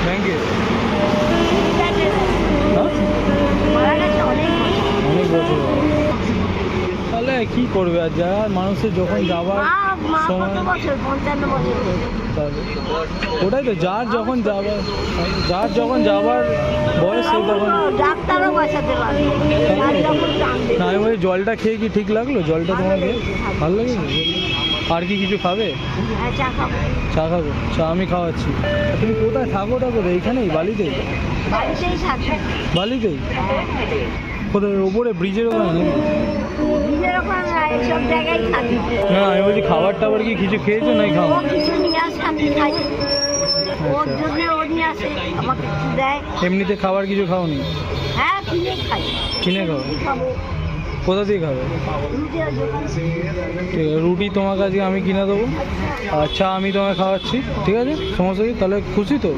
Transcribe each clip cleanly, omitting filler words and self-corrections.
ব্যাংকে? অনেক বছর। তাহলে কি করবে আর, যা মানুষের যখন যাবার সময়, ওটাই তো, যার যখন যাবার বয়স সে তখন। না আমি বলি জলটা খেয়ে কি ঠিক লাগলো? জলটা তোমাকে ভালো লাগে? আর কি কিছু খাবে? চা খাবে? চা আমি খাওয়াচ্ছি। তুমি কোথায় থাকো? কোথায়? এইখানেই বালিতেই? বালিতেই? কোথায়? ওপরে ব্রিজের ওখানে নাকি? না আমি বলছি খাবার টাবার কি কিছু খেয়েছো নাই? খাও। এমনিতে খাবার কিছু খাওনি? কিনে খাও? কোথা দিয়ে খাবে? ঠিক আছে, রুটি তোমাকে আজকে আমি কিনে দেবো, আর চা আমি তোমায় খাওয়াচ্ছি, ঠিক আছে? সমস্যা কি? তাহলে খুশি তো?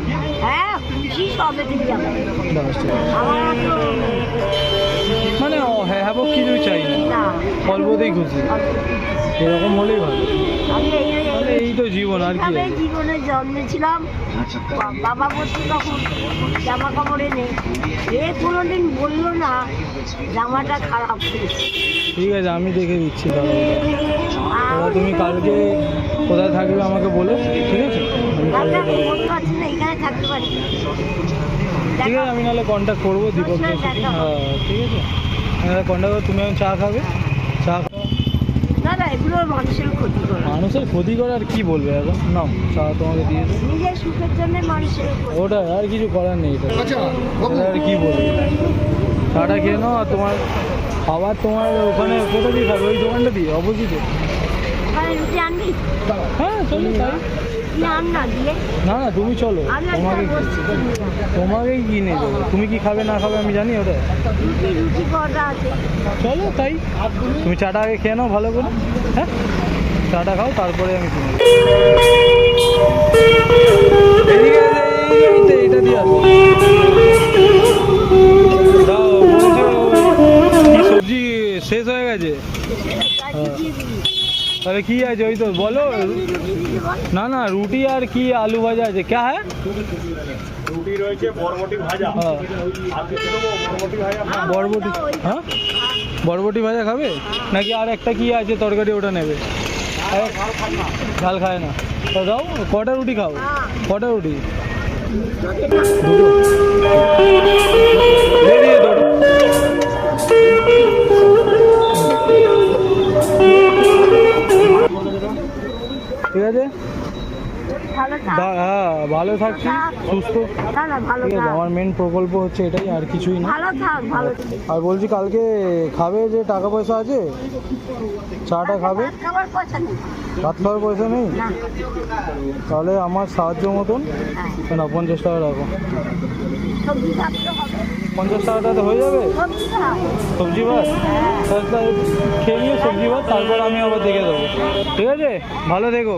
মানে হ্যাঁ কিছুই চাই না, অল্পতেই খুশি, এরকম হলেই ভালো। এই তো জীবন, আর কি? জীবনে জন্মেছিলাম, বাবা বলছে তখন জামা কাপড়ে নেই, এ কোনোদিন বললো না জামাটা খারাপ হয়েছে। ঠিক আছে, আমি দেখে দিচ্ছি। দাদা তুমি কালকে কোথায় থাকবে আমাকে বলো, ঠিক আছে? এখানে থাকতে পারি। ঠিক আছে, আমি নাহলে কন্ট্যাক্ট করবো দীপকদের সাথে। হ্যাঁ ঠিক আছে, আমি কন্ট্যাক্ট করবো। তুমি এখন চা খাবে? চা দাদা এগুলো মানুষের ক্ষতি করে। মানুষের ক্ষতি করে আর কি বলবে এখন? নাও চা তোমাকে দিয়ে দেবো। নিজের সুখের জন্য মানুষের ওটা আর কিছু করার নেই, এটা আর কি বলবো। চাটা খেয়ে নাও। আর তোমার খাবার তোমার ওখানে কোথা দিয়ে খাবে? ওই দোকানটা দিয়ে অপোজিটে? রুটি আনবি? হ্যাঁ চলো তাই। না না তুমি চলো, তোমাকেই কিনে দেবো। তুমি কি খাবে না খাবে আমি জানি ওটা। চলো তাই, তুমি চাটা আগে খেয়ে নাও ভালো করে। হ্যাঁ চাটা খাও, তারপরে আমি কিনে দেবো। এইটা দিয়ে আসবো। দাও, সবজি শেষ হয়ে গেছে। তাহলে কি আছে? ওই তো বলো। না না রুটি আর কি আলু ভাজা আছে। কে হ্যাঁ? রুটি রয়েছে, বরবটি ভাজা। হ্যাঁ বরবটি। হ্যাঁ বরবটি ভাজা খাবে নাকি? আর একটা কি আছে তরকারি, ওটা নেবে? ঝাল খায় না? তো দাও। কটা রুটি খাও? কটা রুটি? দুটো। ঠিক আছে, হ্যাঁ ভালো থাকছি, সুস্থ। ঠিক আছে, আমার মেন প্রকল্প হচ্ছে এটাই, আর কিছুই না। আর বলছি কালকে খাবে যে, টাকা পয়সা আছে? চাটা খাবে? ভাত খাওয়ার পয়সা নেই? তাহলে আমার সাহায্য মতন না 50 টাকা রাখো। 50 টাকাটাতে হয়ে যাবে? সবজি ভাত? খেয়ে নিয়ে সবজি ভাত, তারপর আমি আবার দেখে দেবো। ঠিক আছে, ভালো থেকো।